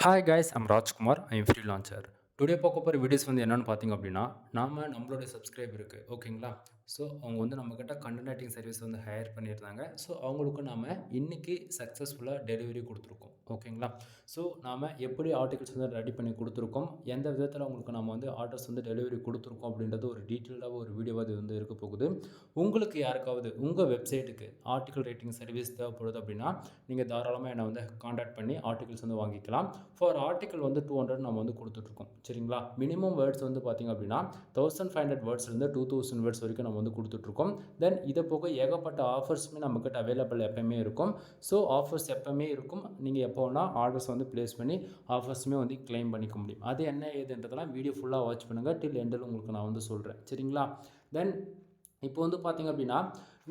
Hi guys, I'm Rajkumar. I am freelancer. Today பார்க்க போகிற videos வந்து என்னென்னு பார்த்தீங்க அப்படின்னா, நம்மளுடைய சப்ஸ்கிரைபருக்கு ஓகேங்களா. ஸோ அவங்க வந்து நம்மக்கிட்ட கண்டென்ட் ரைட்டிங் சர்வீஸ் வந்து ஹையர் பண்ணியிருந்தாங்க. ஸோ அவங்களுக்கு நாம் இன்றைக்கி சக்ஸஸ்ஃபுல்லாக டெலிவரி கொடுத்துருக்கோம் ஓகேங்களா. ஸோ நாம் எப்படி ஆர்டிகல்ஸ் வந்து ரெடி பண்ணி கொடுத்துருக்கோம், எந்த விதத்தில் அவங்களுக்கு நம்ம வந்து ஆர்டர்ஸ் வந்து டெலிவரி கொடுத்துருக்கோம் அப்படின்றது ஒரு டீட்டெயில்டாக ஒரு வீடியோவாக அது வந்து இருக்க போகுது. உங்களுக்கு யாருக்காவது உங்கள் வெப்சைட்டுக்கு ஆர்டிகல் ரைட்டிங் சர்வீஸ் தேவைப்படுது அப்படின்னா, நீங்கள் தாராளமாக என்னை வந்து காண்டாக்ட் பண்ணி ஆர்டிகல்ஸ் வந்து வாங்கிக்கலாம். ஃபார் ஆர்டிக்கல் வந்து 200 நம்ம வந்து கொடுத்துட்ருக்கோம் சரிங்களா. மினிமம் வேர்ட்ஸ் வந்து பார்த்திங்க அப்படின்னா 1500 வேர்ட்ஸ்லேருந்து 2000 வேர்ட்ஸ் வரைக்கும் நம்ம வந்து கொடுத்துட்ருக்கோம். தென் இதை போக ஏகப்பட்ட ஆஃபர்ஸுமே நம்மக்கிட்ட அவைலபிள் எப்போயுமே இருக்கும். ஸோ ஆஃபர்ஸ் எப்போவுமே இருக்கும். நீங்கள் எப்போ வேணால் ஆர்டர்ஸ் வந்து ப்ளேஸ் பண்ணி ஆஃபர்ஸுமே வந்து கிளைம் பண்ணிக்க முடியும். அது என்ன ஏதுன்றதெல்லாம் வீடியோ ஃபுல்லாக வாட்ச் பண்ணுங்கள். டில் எண்டில் உங்களுக்கு நான் வந்து சொல்கிறேன் சரிங்களா. தென் இப்போ வந்து பார்த்திங்க அப்படின்னா,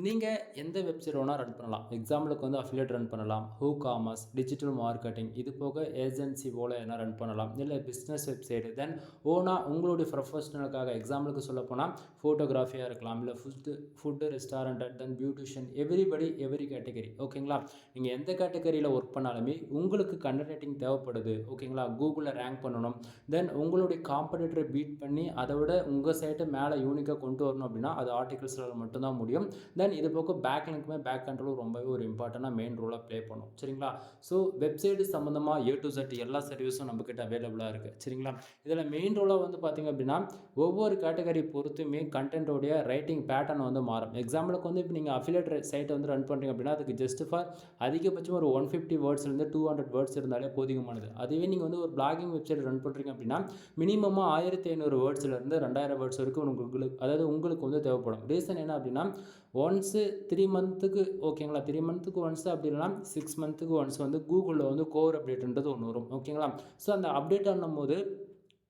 நீங்கள் எந்த வெப்சைட் வேணால் ரன் பண்ணலாம். எக்ஸாம்பிளுக்கு வந்து அஃபிலியேட் ரன் பண்ணலாம், ஹூ காமர்ஸ், டிஜிட்டல் மார்க்கெட்டிங், இது போக ஏஜென்சி போல் என்ன ரன் பண்ணலாம், இல்லை பிஸ்னஸ் வெப்சைட்டு. தென் ஓனாக உங்களுடைய ப்ரொஃபஷனலுக்காக எக்ஸாம்பிளுக்கு சொல்லப்போனால் ஃபோட்டோகிராஃபியாக இருக்கலாம், இல்லை ஃபுட்டு ரெஸ்டாரண்ட், தென் பியூட்டிஷியன், எவ்ரி கேட்டகரி ஓகேங்களா. நீங்கள் எந்த கேட்டகரியில் ஒர்க் பண்ணாலுமே உங்களுக்கு கண்டென்ட் ரைட்டிங் தேவைப்படுது ஓகேங்களா. கூகுளில் ரேங்க் பண்ணணும், தென் உங்களுடைய காம்படிட்டரை பீட் பண்ணி அதை விட உங்கள் சைட்டை மேலே யூனிக்காக கொண்டு வரணும் அப்படின்னா அது ஆர்டிகல்ஸில் மட்டும்தான் முடியும். தென் இது போக பேக் லிங்க்குமே பேக் கண்ட்ரோல் ரொம்பவே ஒரு இம்பார்ட்டண்டாக மெயின் ரோலாக ப்ளே பண்ணும் சரிங்களா. ஸோ வெப்சைட்டு சம்மந்தமாக A to Z எல்லா சர்வீஸும் நம்மக்கிட்ட அவைலபிளாக இருக்குது சரிங்களா. இதில் மெயின் ரோலாக வந்து பார்த்திங்க அப்படின்னா, ஒவ்வொரு கேட்டகரி பொறுத்துமே கண்டென்ட்டோடைய ரைட்டிங் பேட்டர்ன் வந்து மாறும். எக்ஸாம்பிளுக்கு வந்து இப்போ நீங்கள் அஃபிலியேட் சைட்டை வந்து ரன் பண்ணுறீங்க அப்படின்னா, அதுக்கு ஜஸ்ட் ஃபார் அதிகபட்சம் ஒரு 150 வேர்ட்ஸ்லேருந்து 200 வேர்ட்ஸ் இருந்தாலே போதிகமானது. அதுவே நீங்கள் வந்து ஒரு பிளாகிங் வெப்சைட் ரன் பண்ணுறீங்க அப்படின்னா, மினிமமாக 1500 வேர்ட்ஸ்லேருந்து 2000 வேர்ட்ஸ் வரைக்கும் உங்களுக்கு வந்து தேவைப்படும். ரீசன் என்ன அப்படின்னா, ஒன்ஸு 3 மந்த்துக்கு ஓகேங்களா, 3 மந்த்துக்கு ஒன்ஸ் அப்படி இல்லைனா 6 மந்த்துக்கு ஒன்ஸ் வந்து கூகுளில் வந்து கோர் அப்டேட்ன்றது ஒன்று வரும் ஓகேங்களா. ஸோ அந்த அப்டேட் ஆனும்போது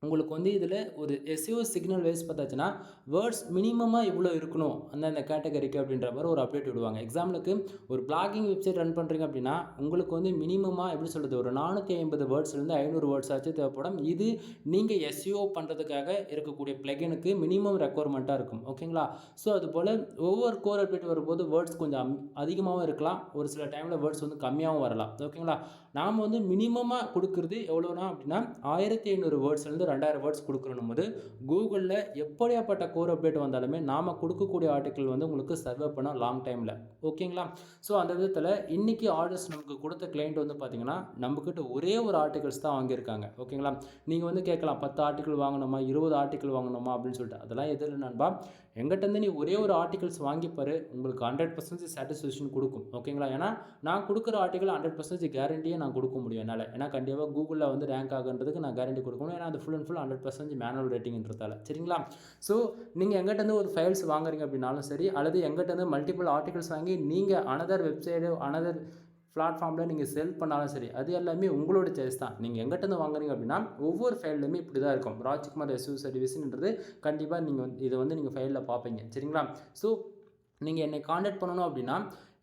உங்களுக்கு வந்து இதில் ஒரு எஸ்இஓ சிக்னல் வைஸ் பார்த்தாச்சுன்னா வேர்ட்ஸ் மினிமமாக இவ்வளோ இருக்கணும் அந்த கேட்டகரிக்கு அப்படின்ற மாதிரி ஒரு அப்டேட் விடுவாங்க. எக்ஸாம்பிளுக்கு ஒரு பிளாகிங் வெப்சைட் ரன் பண்ணுறீங்க அப்படின்னா உங்களுக்கு வந்து மினிமமாக எப்படி சொல்கிறது, ஒரு 450 வேர்ட்ஸ்லேருந்து 500 வேர்ட்ஸ் ஆச்சு தேவைப்படும். இது நீங்கள் எஸ்இஓ பண்ணுறதுக்காக இருக்கக்கூடிய பிளகினுக்கு மினிமம் ரெக்குவயர்மெண்ட்டாக இருக்கும் ஓகேங்களா. ஸோ அதுபோல் ஒவ்வொரு கோர் அப்டேட் வரும்போது வேர்ட்ஸ் கொஞ்சம் அதிகமாகவும் இருக்கலாம், ஒரு சில டைமில் வேர்ட்ஸ் வந்து கம்மியாகவும் வரலாம் ஓகேங்களா. நாம் வந்து மினிமமாக கொடுக்குறது எவ்வளோனா அப்படின்னா 1500 வேர்ட்ஸ்லேருந்து 2000 வேர்ட்ஸ் கொடுக்கணும் போது கூகுளில் எப்படியாப்பட்ட கோர் அப்டேட் வந்தாலுமே நாம் கொடுக்கக்கூடிய ஆர்டிக்கல் வந்து உங்களுக்கு சர்வே பண்ண லாங் டைமில் ஓகேங்களா. ஸோ அந்த விதத்தில் இன்றைக்கி ஆர்டர்ஸ் நமக்கு கொடுத்த கிளைண்ட் வந்து பார்த்திங்கன்னா நம்மக்கிட்ட ஒரே ஒரு ஆர்டிகல்ஸ் தான் வாங்கியிருக்காங்க ஓகேங்களா. நீங்கள் வந்து கேட்கலாம் 10 ஆர்டிக்கல் வாங்கணுமா, 20 ஆர்டிக்கல் வாங்கணுமா அப்படின்னு சொல்லிட்டு. அதெல்லாம் எதில் நண்பா, எங்கிட்டேருந்து நீ ஒரே ஒரு ஆர்டிகல்ஸ் வாங்கிப்பாரு, உங்களுக்கு 100% சாட்டிஸ்ஃபேக்ஷன் கொடுக்கும் ஓகேங்களா. ஏன்னா நான் கொடுக்குற ஆர்டிக்கல் 100% கேரண்டியே நான் கொடுக்க முடியும் என்னால். ஏன்னா கண்டிப்பாக கூகுளில் வந்து ரேங்க் ஆகுன்றதுக்கு நான் கேரண்டி கொடுக்கணும். ஏன்னா அது ஃபுல் 100% மேனுவல் ரேட்டிங்ன்றதால சரிங்களா. ஸோ நீங்கள் எங்கிட்டேருந்து ஒரு ஃபைல்ஸ் வாங்குறீங்க அப்படின்னாலும் சரி, அல்லது எங்கிட்டேருந்து மல்டிபிள் ஆர்டிகல்ஸ் வாங்கி நீங்கள் அனதர் வெப்சைடு அனதர் பிளாட்ஃபார்மில் நீங்கள் செல் பண்ணாலும் சரி, அது எல்லாமே உங்களோட சாய்ஸ் தான். நீங்கள் எங்கிட்டேருந்து வாங்குறீங்க அப்படின்னா ஒவ்வொரு ஃபைல்லையுமே இப்படி தான் இருக்கும். ராஜ்குமார் எஸ்இஓ சர்வீஸ்ன்றது கண்டிப்பாக நீங்கள் வந்து இதை வந்து நீங்கள் ஃபைலில் பார்ப்பீங்க சரிங்களா. ஸோ நீங்கள் என்னை காண்டாக்ட் பண்ணணும் அப்படின்னா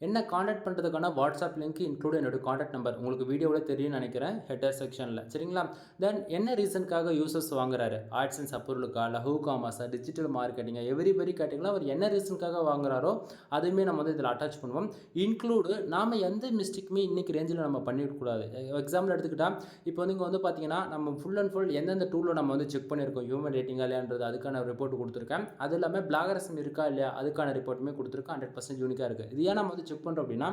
என்ன காண்டாக்ட் பண்ணுறதுக்கான வாட்ஸ்அப் லிங்க் இன்க்ளூட் என்னோட காண்டாக்ட் நம்பர் உங்களுக்கு வீடியோவில் தெரியும்னு நினைக்கிறேன் ஹெட்டர் செக்ஷனில் சரிங்களா. தென் என்ன ரீசனுக்காக யூசர்ஸ் வாங்குறாரு, ஆட்சன்ஸ் அப்ரூவலுக்கா, இல்லை ஹூ காமர்ஸா, டிஜிட்டல் மார்க்கெட்டிங்கா, எவ்ரிபடி கேட்டிங்களா அவர் என்ன ரீசனுக்காக வாங்குறாரோ அதுவுமே நம்ம வந்து இதில் அட்டாச் பண்ணுவோம். இன்க்ளூடு நாம் எந்த மிஸ்டேக்குமே இன்றைக்கி ரேஞ்சில் நம்ம பண்ணிடக்கூடாது. எக்ஸாம்பிள் எடுத்துக்கிட்டால் இப்போ வந்து இங்கே வந்து பார்த்தீங்கன்னா நம்ம ஃபுல் அண்ட் ஃபுல் எந்தெந்த டூலில் நம்ம வந்து செக் பண்ணியிருக்கோம், ஹியூமன் ரேட்டிங்கா இல்லையான்றது அதுக்கான ரிப்போர்ட் கொடுத்துருக்கேன். அது இல்லாமல் பிளாகரிசம் இருக்கா இல்லையா அதுக்கான ரிப்போர்ட்டுமே கொடுத்துருக்கேன். 100% யூனிக்காக இருக்குது. இது ஏன் நம்ம வந்து செக் பண்ணுறோம் அப்படின்னா,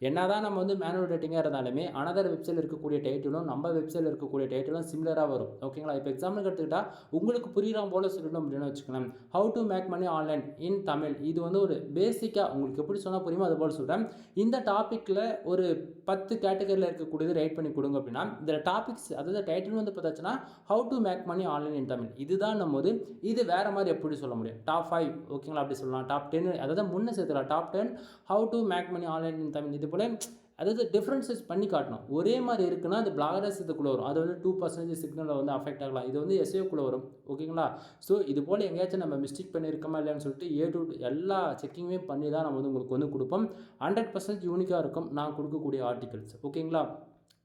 என்னதான் நம்ம வந்து மேனுவல் ரேட்டிங்காக இருந்தாலுமே அனதர் வெப்சைட்டில் இருக்கக்கூடிய டைட்டிலும் நம்ம வெப்சைட்டில் இருக்கக்கூடிய டைட்டிலும் சிமிலராக வரும் ஓகேங்களா. இப்போ எக்ஸாம்பிளுக்கு எடுத்துக்கிட்டால் உங்களுக்கு புரியுற போல சொல்லணும் அப்படின்னு வச்சுக்கலாம். How to make money online in Tamil, இது வந்து ஒரு பேசிக்காக உங்களுக்கு எப்படி சொன்னால் புரியுமோ அது போல் சொல்கிறேன். இந்த டாப்பிக்கில் ஒரு 10 கேட்டகரியில் இருக்கக்கூடியது ரைட் பண்ணி கொடுங்க அப்படின்னா இந்த டாபிக்ஸ் அதாவது டைட்டில் வந்து பார்த்தாச்சுன்னா how to make money online in Tamil, இதுதான் நம்ம போது இது வேறு மாதிரி எப்படி சொல்ல முடியும். டாப் 5 ஓகேங்களா அப்படி சொல்லலாம், டாப் 10 அதாவது முன்னே சேர்த்துக்கலாம். Top 10 how to make money online in Tamil, இது போல் அதாவது டிஃப்ரென்சஸ் பண்ணி காட்டணும். ஒரே மாதிரி இருக்குன்னா அது பிளாகரஸ் இதுக்குள்ளே வரும், அது வந்து 2% சிக்னலில் வந்து அஃபெக்ட் ஆகலாம், இது வந்து எஸ்ஏக்குள்ளே வரும் ஓகேங்களா. ஸோ இது போல் எங்கேயாச்சும் நம்ம மிஸ்டேக் பண்ணியிருக்கோமா இல்லையான்னு சொல்லிட்டு ஏ டு எல்லா செக்கிங்குமே பண்ணி தான் நம்ம வந்து உங்களுக்கு வந்து கொடுப்போம். 100% யூனிக்காக இருக்கும் நான் கொடுக்கக்கூடிய ஆர்டிகல்ஸ் ஓகேங்களா.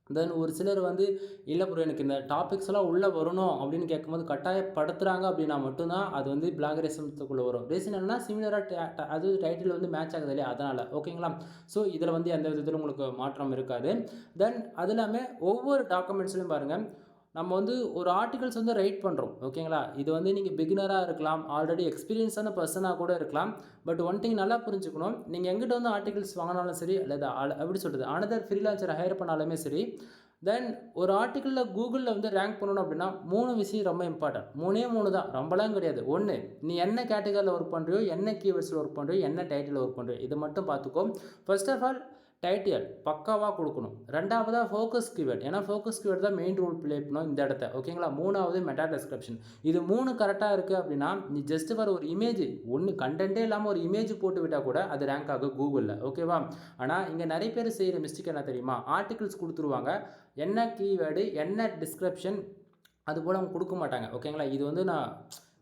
தென் ஒரு சிலர் வந்து இல்லை ப்ரோ எனக்கு இந்த டாபிக்ஸ் எல்லாம் உள்ளே வரணும் அப்படின்னு கேட்கும்போது கட்டாயப்படுத்துகிறாங்க அப்படின்னா மட்டும்தான் அது வந்து பிளாகரிசத்துக்குள்ளே வரும். ரீசன் என்னன்னா சிமிலராக அது டைட்டில் வந்து மேட்ச் ஆகுது இல்லையா, அதனால் ஓகேங்களா. ஸோ இதில் வந்து எந்த விதத்திலும் உங்களுக்கு மாற்றம் இருக்காது. தென் அது இல்லாமல் ஒவ்வொரு டாக்குமெண்ட்ஸ்லையும் பாருங்கள், நம்ம வந்து ஒரு ஆர்டிகல்ஸ் வந்து ரைட் பண்ணுறோம் ஓகேங்களா. இது வந்து நீங்கள் பிகினராக இருக்கலாம், ஆல்ரெடி எக்ஸ்பீரியன்ஸான பர்சனாக கூட இருக்கலாம். பட் ஒன் திங் நல்லா புரிஞ்சுக்கணும், நீங்கள் எங்கிட்ட வந்து ஆர்டிகல்ஸ் வாங்கினாலும் சரி, அல்லது எப்படி சொல்கிறது அனதர் ஃப்ரீலான்சரை ஹையர் பண்ணாலுமே சரி, தென் ஒரு ஆர்டிக்கிளில் கூகுளில் வந்து ரேங்க் பண்ணணும் அப்படின்னா 3 விஷயம் ரொம்ப இம்பார்ட்டன்ட். 3 தான், ரொம்பலாம் கிடையாது. ஒன்று, நீ என்ன கேட்டகரியில் ஒர்க் பண்ணுறியோ, என்ன கீவேர்ட்ஸில் ஒர்க் பண்ணுறியோ, என்ன டைட்டில் ஒர்க் பண்ணுறியோ, இது மட்டும் பார்த்துக்கோ. ஃபர்ஸ்ட் ஆஃப் ஆல் டைட்டில் பக்காவாக கொடுக்கணும். ரெண்டாவதாக ஃபோக்கஸ் கீவேர்ட், ஏன்னா ஃபோக்கஸ் கீவேர்ட் தான் மெயின் ரோல் ப்ளே பண்ணணும் இந்த இடத்த ஓகேங்களா. மூணாவது மெட்டா டிஸ்கிரிப்ஷன். இது 3 கரெக்டாக இருக்குது அப்படின்னா நீ ஜஸ்ட் வர ஒரு இமேஜ் ஒன்று கண்டென்ட்டே இல்லாமல் ஒரு இமேஜ் போட்டு விட்டால் கூட அது ரேங்க் ஆகும் கூகுளில் ஓகேவா. ஆனால் இங்கே நிறைய பேர் செய்கிற மிஸ்டேக் என்ன தெரியுமா, ஆர்டிகிள்ஸ் கொடுத்துருவாங்க, என்ன கீவேர்டு என்ன டிஸ்கிரிப்ஷன் அது போல் அவங்க கொடுக்க மாட்டாங்க ஓகேங்களா. இது வந்து நான்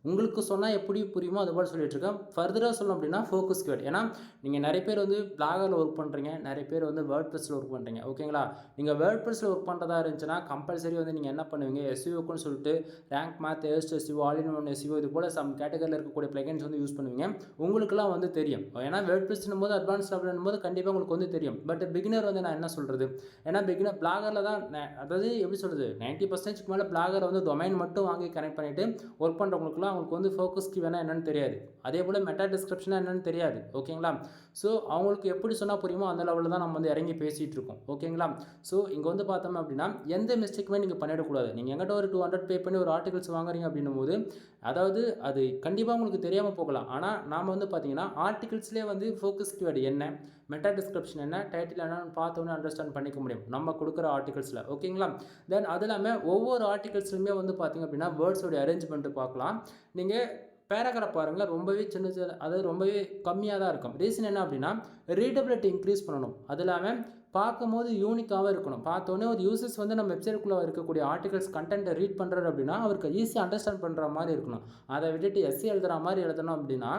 உங்களுக்கு சொன்னால் எப்படி புரியுமோ அது போல் சொல்லிட்டுருக்கேன். ஃபர்தராக சொல்லணும் அப்படின்னா ஃபோக்கஸ் கீவேர்ட். ஏன்னா நீங்கள் நிறைய பேர் வந்து பிளாகரில் ஒர்க் பண்ணுறீங்க, நிறைய பேர் வந்து வேர்ட்ப்ரெஸ்ஸில் ஒர்க் பண்ணுறீங்க ஓகேங்களா. நீங்கள் வேர்ட்ப்ரெஸ்ஸில் ஒர்க் பண்ணுறதா இருந்துச்சுன்னா கம்பல்சரி வந்து நீங்கள் என்ன பண்ணுவீங்க, எஸ்இஓக்குன்னு சொல்லிட்டு rank math, ஏஸ்ட் SEO, all in one SEO இது போல் சம் கேட்டகரியில் இருக்கக்கூடிய பிளகன்ஸ் வந்து யூஸ் பண்ணுவீங்க. உங்களுக்குலாம் வந்து தெரியும், ஏன்னா வேர்ட்ப்ரெஸ்னும் போது அட்வான்ஸ் லெவலும் போது கண்டிப்பாக உங்களுக்கு வந்து தெரியும். பட் பிகினர் வந்து நான் என்ன சொல்கிறது, ஏன்னா பிகினர் பிளாகரில் தான் அதாவது எப்படி சொல்கிறது 90% மேலே பிளாகரை வந்து டொமைன் மட்டும் வாங்கி கனெக்ட் பண்ணிவிட்டு ஒர்க் பண்ணுறவங்களுக்குலாம் அவங்களுக்கு வந்து ஃபோக்கஸ் கீ வேணால் என்னென்னு தெரியாது, அதே போல் மெட்டா டிஸ்கிரிப்ஷனாக என்னென்னு தெரியாது ஓகேங்களா. ஸோ அவங்களுக்கு எப்படி சொன்னால் புரியுமோ அந்த லெவலில் தான் நம்ம வந்து இறங்கி பேசிகிட்டு இருக்கோம் ஓகேங்களா. ஸோ இங்கே வந்து பார்த்தோம் அப்படின்னா எந்த மிஸ்டேக்குமே நீங்கள் பண்ணிடக்கூடாது. நீங்கள் எங்கிட்ட ஒரு 200 பே பண்ணி ஒரு ஆர்டிகல்ஸ் வாங்குறீங்க அப்படின்னும் போது அதாவது அது கண்டிப்பாக உங்களுக்கு தெரியாமல் போகலாம். ஆனால் நாம் வந்து பார்த்தீங்கன்னா ஆர்டிகல்ஸ்லேயே வந்து ஃபோக்கஸ் கீவேர்டு என்ன, மெட்டா டிஸ்கிரிப்ஷன் என்ன, டைட்டில் என்னன்னு பார்த்தோன்னே அண்டர்ஸ்டாண்ட் பண்ணிக்க முடியும் நம்ம கொடுக்குற ஆர்டிகல்ஸில் ஓகேங்களா. தென் அது இல்லாமல் ஒவ்வொரு ஆர்டிகல்ஸ்லையுமே வந்து பார்த்திங்க அப்படின்னா வேர்ட்ஸோடைய அரேஞ்ச்மெண்ட்டு பார்க்கலாம். நீங்கள் பேராகிராஃப் பாருங்கள், ரொம்பவே சின்ன அதாவது ரொம்பவே கம்மியாக தான் இருக்கும். ரீசன் என்ன அப்படின்னா ரீடபிலிட்டி இன்க்ரீஸ் பண்ணணும், அது இல்லாமல் பார்க்கும்போது யூனிக்காகவும் இருக்கணும். பார்த்தோன்னே ஒரு யூசர்ஸ் வந்து நம்ம வெப்சைட்டுக்குள்ளே இருக்கக்கூடிய ஆர்டிகல்ஸ் கண்டென்ட்டை ரீட் பண்ணுறாரு அப்படின்னா அவருக்கு ஈஸியாக அண்டர்ஸ்டாண்ட் பண்ணுற மாதிரி இருக்கணும். அதை விட்டுட்டு எஸ்சி எழுதுகிற மாதிரி எழுதணும் அப்படின்னா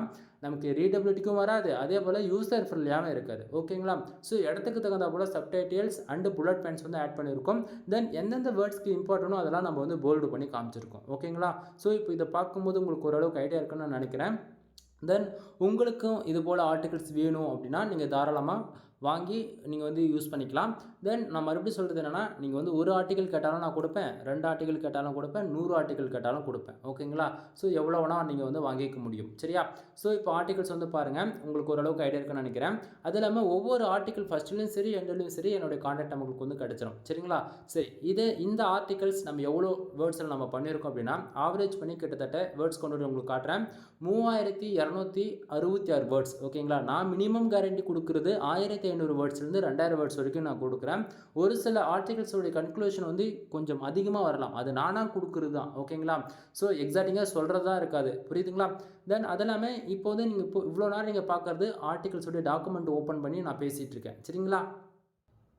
நமக்கு ரீடபிலிட்டிக்கும் வராது, அதே போல் யூசர் ஃப்ரெண்ட்லியாகவும் இருக்காது ஓகேங்களா. ஸோ இடத்துக்கு தகுந்த போல் சப்டைட்டில்ஸ் அண்டு புல்லட் பாயிண்ட்ஸ் வந்து ஆட் பண்ணியிருக்கோம். தென் எந்தெந்த வேர்ட்ஸ்க்கு இம்பார்ட்டனோ அதெல்லாம் நம்ம வந்து போல்டு பண்ணி காமிச்சிருக்கோம் ஓகேங்களா. ஸோ இப்போ இதை பார்க்கும்போது உங்களுக்கு ஓரளவுக்கு ஐடியா இருக்குன்னு நான் நினைக்கிறேன். தென் உங்களுக்கும் இது போல் ஆர்டிகல்ஸ் வேணும் அப்படின்னா நீங்கள் தாராளமாக வாங்கி நீங்கள் வந்து யூஸ் பண்ணிக்கலாம். தென் நான் மறுபடியும் சொல்கிறது என்னென்னா, நீங்கள் வந்து ஒரு ஆர்டிகல் கேட்டாலும் நான் கொடுப்பேன், 2 ஆர்டிகல் கேட்டாலும் கொடுப்பேன், 100 ஆர்டிகல் கேட்டாலும் கொடுப்பேன் ஓகேங்களா. ஸோ எவ்வளோ வேணால் நீங்கள் வந்து வாங்கிக்க முடியும் சரியா. ஸோ இப்போ ஆர்டிகல்ஸ் வந்து பாருங்கள், உங்களுக்கு ஓரளவுக்கு ஐடியா இருக்குன்னு நினைக்கிறேன். அது இல்லாமல் ஒவ்வொரு ஆர்டிகல் ஃபஸ்ட்லேயும் சரி எண்ட்லேயும் சரி என்னுடைய கான்டாக்ட் நமக்கு வந்து கிடச்சிடும் சரிங்களா. சரி, இந்த ஆர்டிகல்ஸ் நம்ம எவ்வளோ வேர்ட்ஸில் நம்ம பண்ணியிருக்கோம் அப்படின்னா ஆவரேஜ் பண்ணி கிட்டத்தட்ட வேர்ட்ஸ் கொண்டு வந்து உங்களுக்கு காட்டுறேன். 3266 வேர்ட்ஸ் ஓகேங்களா. நான் மினிமம் கேரண்டி கொடுக்குறது 1500 வேர்ட்ஸ்லேருந்து 2000 வேர்ட்ஸ் வரைக்கும் நான் கொடுக்குறேன். ஒரு சில ஆர்டிகல்ஸோடைய கன்க்ளூஷன் வந்து கொஞ்சம் அதிகமாக வரலாம், அது நானாக கொடுக்குறது தான் ஓகேங்களா. ஸோ எக்ஸாக்டிங்காக சொல்கிறது தான் இருக்காது, புரியுதுங்களா. தென் அது இல்லாமல் இப்போ வந்து நீங்கள் இப்போ இவ்வளோ நேரம் நீங்கள் பார்க்குறது ஆர்டிகல்ஸோடைய டாக்குமெண்ட் ஓப்பன் பண்ணி நான் பேசிகிட்டு இருக்கேன் சரிங்களா.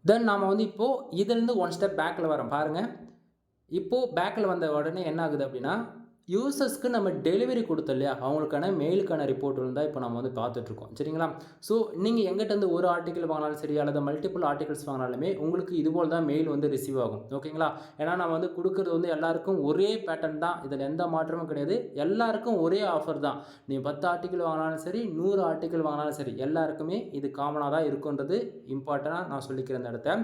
தென் நாம் வந்து இப்போது இதிலேருந்து ஒன் ஸ்டெப் பேக்கில் வரோம் பாருங்கள். இப்போது பேக்கில் வந்த உடனே என்ன ஆகுது அப்படின்னா யூசர்ஸ்க்கு நம்ம டெலிவரி கொடுத்தோம் இல்லையா, அவங்களுக்கான மெயிலுக்கான ரிப்போர்ட் இருந்தால் இப்போ நம்ம வந்து பார்த்துட்ருக்கோம் சரிங்களா. ஸோ நீங்கள் எங்கிட்ட ஒரு ஆர்டிக்கல் வாங்கினாலும் சரி அல்லது மல்டிபிள் ஆர்டிகல்ஸ் வாங்கினாலுமே உங்களுக்கு இதுபோல் தான் மெயில் வந்து ரிசீவ் ஆகும் ஓகேங்களா. ஏன்னா நம்ம வந்து கொடுக்குறது வந்து எல்லாருக்கும் ஒரே பேட்டர்ன் தான், இதில் எந்த மாற்றமும் கிடையாது, எல்லாருக்கும் ஒரே ஆஃபர் தான். நீ 10 ஆர்டிக்கல் வாங்கினாலும் சரி 100 ஆர்டிக்கல் வாங்கினாலும் சரி எல்லாருக்குமே இது காமனாக தான் இருக்குன்றது இம்பார்ட்டண்ட்டாக நான் சொல்லிக்கிறேன் இந்த இடத்த.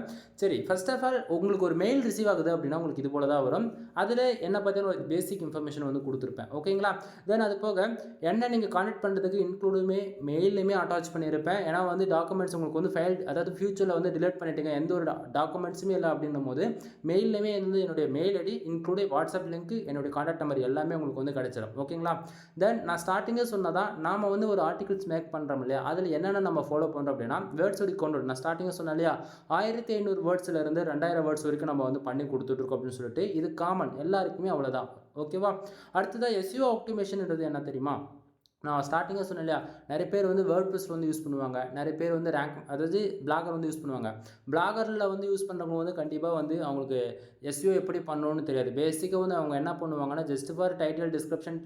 சரி, ஃபர்ஸ்ட் ஆஃப் ஆல் உங்களுக்கு ஒரு மெயில் ரிசீவ் ஆகுது அப்படின்னா உங்களுக்கு இது போல் தான் வரும். அதில் என்ன பார்த்தீங்கன்னா ஒரு பேசிக் இன்ஃபர்மேஷன் வந்து கொடுத்துருப்பேன் ஓகேங்களா. தென் அது போக என்ன நீங்கள் கான்டெக்ட் பண்ணுறதுக்கு இன்க்ளூடுமே மெயிலுமே அட்டாச் பண்ணியிருப்பேன். ஏன்னா வந்து டாக்குமெண்ட்ஸ் உங்களுக்கு வந்து ஃபைல் அதாவது ஃபியூச்சரில் வந்து டிலீட் பண்ணிட்டீங்க, எந்த ஒரு டாக்குமெண்ட்ஸுமே இல்லை அப்படின்னும் போது மெயிலுமே வந்து என்னுடைய mail ID include WhatsApp link என்னுடைய கான்டாக்ட் நம்பர் எல்லாமே உங்களுக்கு வந்து கிடைச்சிடும் ஓகேங்களா. தென் நான் ஸ்டார்டிங்கே சொன்னதான் நாம் வந்து ஒரு ஆர்டிகல்ஸ் மேக் பண்ணுறோம் இல்லையா, அதில் என்னென்ன நம்ம ஃபாலோ பண்ணுறோம் அப்படின்னா வேர்ட்ஸோட கவுண்ட் நான் ஸ்டார்டிங்கே சொன்னேன் இல்லையா 1500 வேர்ட்ஸ்லேருந்து 2000 வேர்ட்ஸ் வரைக்கும் நம்ம வந்து பண்ணி கொடுத்துட்ருக்கோம் அப்படின்னு சொல்லிட்டு இது காமன் எல்லாருக்குமே அவ்வளோதான் ஓகேவா. அடுத்ததாக எஸ்இஓ ஆப்டிமேஷன்ன்றது என்ன தெரியுமா, நான் ஸ்டார்டிங்காக சொன்னேன் இல்லையா, நிறைய பேர் வந்து வேர்ட்ப்ரெஸ் வந்து யூஸ் பண்ணுவாங்க. நிறைய பேர் வந்து ரேங்க் அதாவது பிளாகர் வந்து யூஸ் பண்ணுவாங்க. பிளாகரில் வந்து யூஸ் பண்ணுறவங்க வந்து கண்டிப்பாக வந்து அவங்களுக்கு எஸ்இஓ எப்படி பண்ணணும்னு தெரியாது. பேசிக்காக வந்து அவங்க என்ன பண்ணுவாங்கன்னா, just for title, description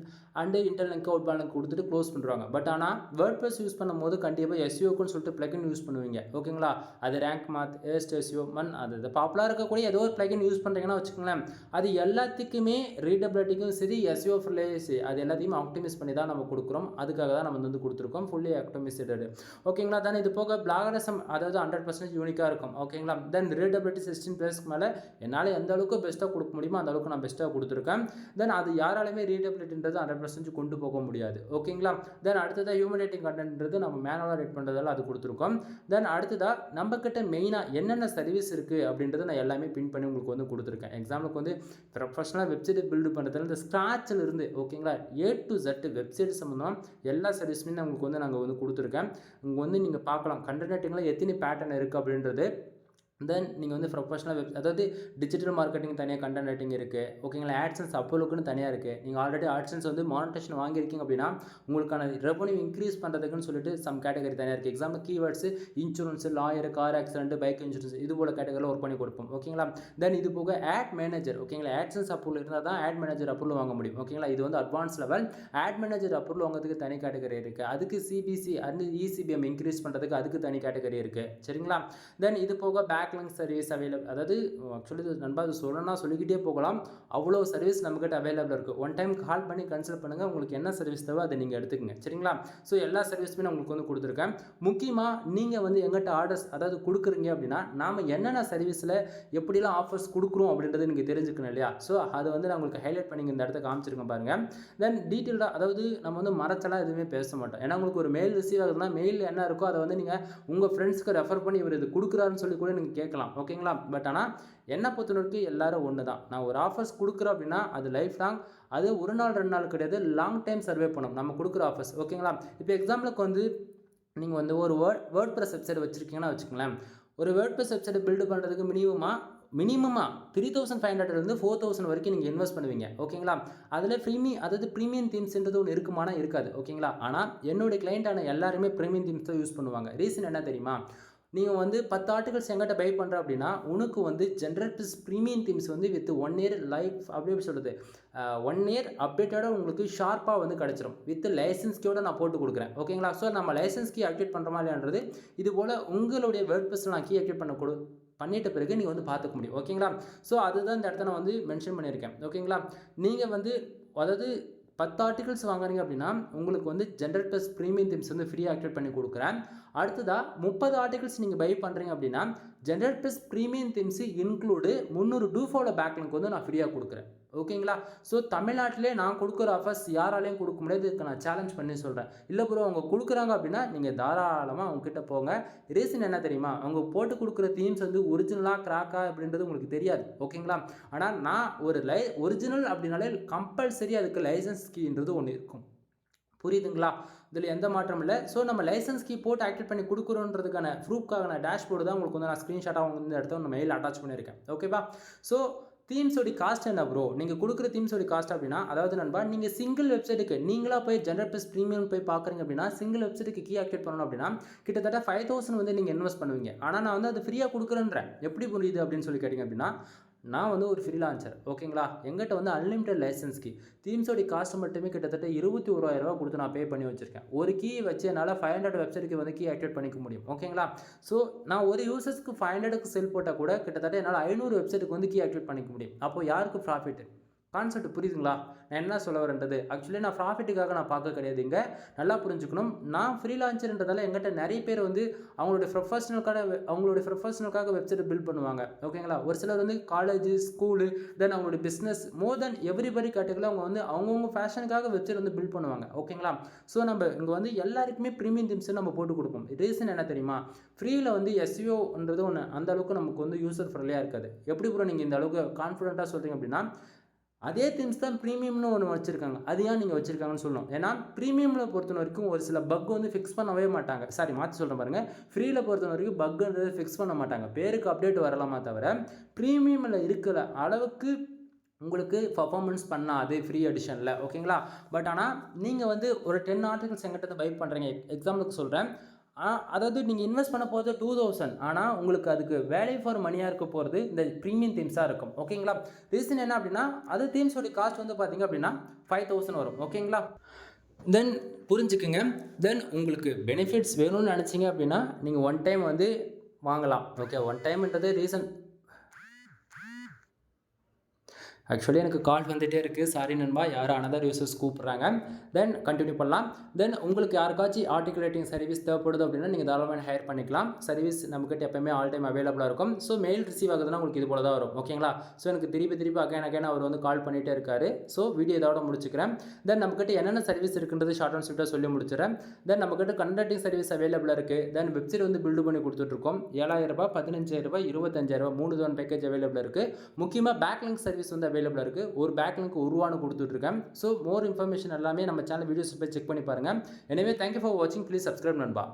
and inter link, out balance கொடுத்துட்டு க்ளோஸ் பண்ணுறாங்க. பட் ஆனால் வேர்ட்ப்ரெஸ் யூஸ் பண்ணும்போது கண்டிப்பாக எஸ்இஓக்குன்னு சொல்லிட்டு பிளகின் யூஸ் பண்ணுவீங்க. ஓகேங்களா? அது ரேங்க் மாத், ஏஸ்ட் எஸ்இஓ மன், அது பாப்புலராக இருக்கக்கூடிய ஏதோ ஒரு பிளகின் யூஸ் பண்ணுறீங்கன்னா வச்சுக்கோங்களேன், அது எல்லாத்துக்குமே ரீடபிலிட்டிக்கும் சரி, எஸ்இஓ ஃபுல்லேயே சரி, அது எல்லாத்தையும் ஆப்டிமைஸ் பண்ணி தான் நம்ம கொடுக்குறோம். அதுக்காக தான் நம்ம வந்து கொடுத்துருக்கோம் ஃபுல்லி ஆட்டோமேட்டட். ஓகேங்களா? தென் இது போக பிளாகரிசம் அதாவது 100% யூனிக்காக இருக்கும். ஓகேங்களா? தென் ரீடபிலிட்டி 16+ மேலே என்னால் எந்த அளவுக்கு பெஸ்ட்டாக கொடுக்க முடியுமோ அந்த அளவுக்கு நான் பெஸ்ட்டாக கொடுத்துருக்கேன். தென் அது யாராலுமே ரீடபிலிட்டின்றது 100% கொண்டு போக முடியாது. ஓகேங்களா? தென் அடுத்ததாக ஹியூமன் ரேட்டிங் கண்டென்ட்ன்றது நம்ம மேனுவலாக ரேட் பண்ணுறதால அது கொடுத்துருக்கோம். தென் அடுத்ததாக நம்மக்கிட்ட மெயினாக என்னென்ன சர்வீஸ் இருக்குது அப்படின்றத நான் எல்லாமே பின் பண்ணி உங்களுக்கு வந்து கொடுத்துருக்கேன். எக்ஸாம்பிளுக்கு வந்து ப்ரொஃபஷனலாக வெப்சைட் பில்டு பண்ணுறதுல இந்த ஸ்க்ராட்சில் இருந்து ஓகேங்களா A to Z வெப்சைட் சம்மந்தம் எல்லா சர்வீஸுமே உங்களுக்கு வந்து நாங்கள் வந்து கொடுத்துருக்கேன். இங்கே வந்து நீங்கள் பார்க்கலாம் கண்டென்ட் ரைட்டிங்கில் எத்தனை பேட்டர்ன் இருக்குது அப்படின்றது. தென் நீங்கள் வந்து ப்ரொஃபஷனல் அதாவது டிஜிட்டல் மார்க்கெட்டிங் தனியாக கண்டென்ட் ரைட்டிங் இருக்குது. ஓகேங்களா? ஆட்சன்ஸ் அப்போலுக்குன்னு தனியாக இருக்குது. நீங்கள் ஆல்ரெடி ஆட்சன்ஸ் வந்து மானிட்டேஷன் வாங்கியிருக்கீங்க அப்படின்னா உங்களுக்கான ரெவன்யூ இன்க்ரீஸ் பண்ணுறதுக்குன்னு சொல்லிட்டு சம் கேட்டகரி தனியாக இருக்குது. Example keywords insurance, lawyer, car accident, bike insurance இது போல கேட்டகரியில் ஒர்க் பண்ணி கொடுப்போம். ஓகேங்களா? தென் இது போக ஆட் மேனேஜர். ஓகேங்களா? ஆட்சன்ஸ் அப்ரூவல் இருந்தால் தான் ஆட் மேனேஜர் அப்ரூவல் வாங்க முடியும். ஓகேங்களா? இது வந்து advance level. Ad manager approval வாங்கிறதுக்கு தனி கேட்டகரி இருக்குது. அதுக்கு சிபிசி அண்ட் இசிபிஎம் இன்க்ரீஸ் பண்ணுறதுக்கு அதுக்கு தனி கேட்டகரி இருக்குது. சரிங்களா? தென் இது போக பேக்லிங்க் சர்வீஸ் அவைலபிள். அதாவது ஆக்சுவலி நண்பா அது சொல்லணும்னா சொல்லிக்கிட்டே போகலாம். அவ்வளோ சர்வீஸ் நம்மக்கிட்ட அவைலபிள் இருக்குது. ஒன் டைம் கால் பண்ணி கன்சல்ட் பண்ணுங்கள். உங்களுக்கு என்ன சர்வீஸ் தேவை அதை நீங்கள் எடுத்துக்கங்க. சரிங்களா? ஸோ எல்லா சர்வீஸுமே நான் உங்களுக்கு வந்து கொடுத்துருக்கேன். முக்கியமாக நீங்கள் வந்து எங்கிட்ட ஆர்டர்ஸ் அதாவது கொடுக்குறீங்க அப்படின்னா நாம் என்னென்ன சர்வீஸில் எப்படிலாம் ஆஃபர்ஸ் கொடுக்குறோம் அப்படின்றத நீங்கள் தெரிஞ்சுக்கணும் இல்லையா? ஸோ அதை வந்து நான் உங்களுக்கு ஹைலைட் பண்ணி இந்த இடத்த காமிச்சிருக்கேன் பாருங்கள். தென் டீட்டெயில்டாக அதாவது நம்ம வந்து மரத்தெல்லாம் எதுவுமே பேச மாட்டோம். ஏன்னா உங்களுக்கு ஒரு மெயில் ரிசீவ் ஆகுதுன்னா மெயில் என்ன இருக்கோ அதை வந்து நீங்கள் உங்கள் ஃப்ரெண்ட்ஸ்க்கு ரெஃபர் பண்ணி இவர் இது கொடுக்குறாருன்னு சொல்லி கூட நீங்கள் கேட்கலாம். ஓகேங்களா? பட் ஆனால் என்னை பொறுத்தவரைக்கும் எல்லாரும் ஒன்று தான். நான் ஒரு ஆஃபர்ஸ் கொடுக்குறோம் அப்படின்னா அது லைஃப் லாங், அது ஒரு நாள் 2 நாள் கிடையாது, லாங் டைம் சர்வே பண்ணணும் நம்ம கொடுக்குற ஆஃபர்ஸ். ஓகேங்களா? இப்போ எக்ஸாம்பிளுக்கு வந்து நீங்கள் வந்து ஒரு வேர்ட்ப்ரெஸ் வெப்சைட் வச்சுருக்கீங்கன்னா வச்சுக்கோங்களேன். ஒரு வேர்ட்ப்ரெஸ் வெப்சைட் பில்டு பண்ணுறதுக்கு மினிமமாக 3500 4000 வரைக்கும் நீங்கள் இன்வெஸ்ட் பண்ணுவீங்க. ஓகேங்களா? அதில் அதாவது ப்ரீமியம் தீம்ஸ்ன்றது ஒன்று இருக்குமானா இருக்காது. ஓகேங்களா? ஆனால் என்னுடைய கிளைண்டான எல்லாருமே ப்ரீமியம் தீம்ஸ் தான் யூஸ் பண்ணுவாங்க. ரீசன் என்ன தெரியுமா? நீங்கள் வந்து 10 ஆர்டிகல்ஸ் எங்கிட்ட பை பண்ணுற அப்படின்னா உனக்கு வந்து ஜென்ரேட்டர்ஸ் ப்ரீமியம் தீம்ஸ் வந்து வித் 1 இயர் லைஃப் அப்படி சொல்கிறது 1 இயர் அப்டேட்டடாக உங்களுக்கு ஷார்ப்பாக வந்து கிடச்சிரும். வித் லைசன்ஸ் கீயோட நான் போட்டு கொடுக்குறேன். ஓகேங்களா? ஸோ நம்ம லைசன்ஸ் கீ ஆக்டிவேட் பண்ணுறோமா இல்லையான்றது இது போல் உங்களுடைய வேர்ட்ப்ரெஸ்ஸில் நான் கீ ஆக்டிவேட் பண்ணிட்ட பிறகு நீங்கள் வந்து பார்த்துக்க முடியும். ஓகேங்களா? ஸோ அதுதான் இந்த இடத்த நான் வந்து மென்ஷன் பண்ணியிருக்கேன். ஓகேங்களா? நீங்கள் வந்து அதாவது 10 ஆர்டிகல்ஸ் வாங்குறீங்க அப்படின்னா உங்களுக்கு வந்து ஜென்ரேட்டர்ஸ் ப்ரீமியம் தீம்ஸ் வந்து ஃப்ரீ ஆக்டிவேட் பண்ணி கொடுக்குறேன். அடுத்ததாக 30 ஆர்டிகல்ஸ் நீங்கள் பை பண்ணுறீங்க அப்படின்னா generators premium themes include 300 do follow backlink வந்து நான் ஃப்ரீயாக கொடுக்குறேன். ஓகேங்களா? ஸோ தமிழ்நாட்டிலே நான் கொடுக்குற ஆஃபர்ஸ் யாராலையும் கொடுக்க முடியாது. இதுக்கு நான் சேலஞ்ச் பண்ணி சொல்கிறேன். இல்லை ப்ரோ அவங்க கொடுக்குறாங்க அப்படின்னா நீங்கள் தாராளமாக அவங்ககிட்ட போங்க. ரீசன் என்ன தெரியுமா? அவங்க போட்டு கொடுக்குற தீம்ஸ் வந்து ஒரிஜினலாக கிராக்கா அப்படின்றது உங்களுக்கு தெரியாது. ஓகேங்களா? ஆனால் நான் ஒரு ஒரிஜினல் அப்படின்னாலே கம்பல்சரி அதுக்கு லைசன்ஸ் கீன்றது ஒன்று இருக்கும். புரியுதுங்களா? இதில் எந்த மாற்றம் இல்லை. ஸோ நம்ம லைசன்ஸ் கீ போட்டு ஆக்டிவேட் பண்ணி கொடுக்குறோன்றதுக்கான ப்ரூஃப்கான டேஷ்போர்டு தான் உங்களுக்கு வந்து நான் ஸ்க்ரீன்ஷாட்டாக அவங்க வந்து இடத்த மெயில் அட்டாச் பண்ணியிருக்கேன். ஓகேவா? ஸோ தீம்ஸோடைய காஸ்ட் என்ன ப்ரோ? நீங்கள் கொடுக்குற தீம்ஸோடைய காஸ்ட் அப்படின்னா அதாவது நண்பா நீங்கள் சிங்கிள் வெப்சைட்டுக்கு நீங்களாக போய் ஜென்ரேட்டர்ஸ் ப்ரீமியம் போய் பார்க்குறீங்க அப்படின்னா சிங்கிள் வெப்சைட்டுக்கு கீ ஆக்டிவேட் பண்ணணும் அப்படின்னா கிட்டத்தட்ட 5000 வந்து நீங்கள் இன்வெஸ்ட் பண்ணுவீங்க. ஆனால் நான் வந்து அது ஃப்ரீயாக கொடுக்குறேன்றேன். எப்படி புரியுது அப்படின்னு சொல்லி கேட்டிங்க அப்படின்னா நான் வந்து ஒரு ஃப்ரீலான்சர். ஓகேங்களா? எங்கிட்ட வந்து அன்லிமிட்டட் லைசன்ஸ் கீ தீம்ஸோடைய காஸ்ட் மட்டுமே கிட்டத்தட்ட 21,000 ரூபா கொடுத்து நான் பே பண்ணி வச்சுருக்கேன். ஒரு கீ வச்சு என்னால் 500 வெப்சைட்டுக்கு வந்து கீ ஆக்டிவேட் பண்ணிக்க முடியும். ஓகேங்களா? ஸோ நான் ஒரு யூசர்ஸ்க்கு 500க்கு செல் போட்டால் கூட கிட்டத்தட்ட என்னால் 500 வெப்சைட்டுக்கு வந்து கீ ஆக்டிவேட் பண்ணிக்க முடியும். அப்போது யாருக்கு ப்ராஃபிட்? கான்செப்ட் புரியுதுங்களா? நான் என்ன சொல்ல வரேன்றது ஆக்சுவலி நான் ப்ராஃபிட்டுக்காக நான் பார்க்க கிடையாதுங்க. நல்லா புரிஞ்சுக்கணும். நான் ஃப்ரீலான்சர்ன்றதால எங்கிட்ட நிறைய பேர் வந்து அவங்களுடைய ப்ரொஃபஷனலுக்காக வெப்சைட் பில்ட் பண்ணுவாங்க. ஓகேங்களா? ஒரு சிலர் வந்து காலேஜ், ஸ்கூலு, தென் அவங்களுடைய பிஸ்னஸ் மோர் தென் எவ்ரிபடி கேட்டகரியில் அவங்க வந்து அவங்கவுங்க ஃபேஷனுக்காக வெப்சைட் வந்து பில்ட் பண்ணுவாங்க. ஓகேங்களா? ஸோ நம்ம இங்கே வந்து எல்லாருக்குமே ப்ரீமியம் தீம்ஸ் நம்ம போட்டு கொடுப்போம். ரீசன் என்ன தெரியுமா? ஃப்ரீயில் வந்து எஸ்இஓன்றது ஒன்று அந்த அளவுக்கு நமக்கு வந்து யூசர் ஃப்ரெண்ட்லியாக இருக்காது. எப்படி ப்ரோ நீங்கள் இந்த அளவுக்கு கான்ஃபிடென்ட்டாக சொல்கிறீங்க அப்படின்னா அதே தீம்ஸ் தான் ப்ரீமியம்னு ஒன்று வச்சுருக்காங்க. அது ஏன் நீங்கள் வச்சுருக்காங்கன்னு சொல்லணும். ஏன்னா ப்ரீமியமில் பொறுத்த வரைக்கும் ஒரு சில பக் வந்து ஃபிக்ஸ் பண்ணவே மாட்டாங்க. மாற்றி சொல்கிறேன் பாருங்கள். ஃப்ரீயில் பொறுத்த வரைக்கும் பக்குன்றது ஃபிக்ஸ் பண்ண மாட்டாங்க. பேருக்கு அப்டேட் வரலாமா தவிர ப்ரீமியமில் இருக்கிற அளவுக்கு உங்களுக்கு பர்ஃபார்மன்ஸ் பண்ணாது ஃப்ரீ எடிஷனில், ஓகேங்களா? பட் ஆனால் நீங்கள் வந்து ஒரு 10 ஆர்டிகல்ஸ் எங்கிட்ட பை பண்ணுறீங்க, எக்ஸாம்பிளுக்கு சொல்கிறேன். அதாவது நீங்கள் இன்வெஸ்ட் பண்ண போகிறது 2000, ஆனால் உங்களுக்கு அதுக்கு வேல்யூ ஃபார் மணியாக இருக்க போகிறது இந்த ப்ரீமியம் தீம்ஸாக இருக்கும், ஓகேங்களா? ரீசன் என்ன அப்படின்னா, அது தீம்ஸோட காஸ்ட் வந்து பார்த்தீங்க அப்படின்னா 5000 வரும், ஓகேங்களா? தென் புரிஞ்சுக்குங்க. தென் உங்களுக்கு பெனிஃபிட்ஸ் வேணும்னு நினச்சிங்க அப்படின்னா நீங்கள் ஒன் டைம் வந்து வாங்கலாம், ஓகே? ஒன் டைம்ன்றது ரீசன். ஆக்சுவலி எனக்கு கால் வந்துகிட்டே இருக்குது, சாரி நண்பா, யாரும் அனதர் யூசர்ஸ் கூப்பிட்றாங்க. தென் கண்டினியூ பண்ணலாம். தென் உங்களுக்கு யாருக்காச்சும் ஆர்டிகல் ரைட்டிங் சர்வீஸ் தேவைப்படுது அப்படின்னா நீங்கள் தாராளமாக ஹையர் பண்ணிக்கலாம். சர்வீஸ் நம்மக்கிட்ட எப்போயுமே ஆல் டைம் அவைலபிளாக இருக்கும். ஸோ மெயில் ரிசீவ் ஆகுதுன்னா உங்களுக்கு இது போல தான் வரும், ஓகேங்களா? ஸோ எனக்கு திருப்பி அகைன் அவர் வந்து கால் பண்ணிகிட்டே இருக்காரு. ஸோ வீடியோ இதோட முடிச்சுக்கிறேன். தென் நம்மக்கிட்ட என்னென்ன சர்வீஸ் இருக்குன்றது ஷார்ட் அண்ட் ஸ்வீட்டாக சொல்லி முடிச்சுறேன். தென் நம்மக்கிட்ட கண்டக்டிங் சர்வீஸ் அவைலபிளாக இருக்குது. தென் வெப்சைட் வந்து பில்டு பண்ணி கொடுத்துட்ருக்கோம். 7000, 15000, 25000 3 ஜோன் பேக்கேஜ் அவைலபிளாக இருக்குது. முக்கியமாக பேக்லிங்க் சர்வீஸ் வந்து அவைலபிளாக இருக்குது. ஒரு பேக்லிங்க் உருவானு கொடுத்துட்ருக்கேன். ஸோ மோர் இன்ஃபர்மேஷன் எல்லாமே நம்ம சேனல் வீடியோஸ் போய் செக் பண்ணி பாருங்கள். எனவே தேங்க்யூ ஃபார் வாட்சிங். ப்ளீஸ் சப்ஸ்கிரைப் நண்பா.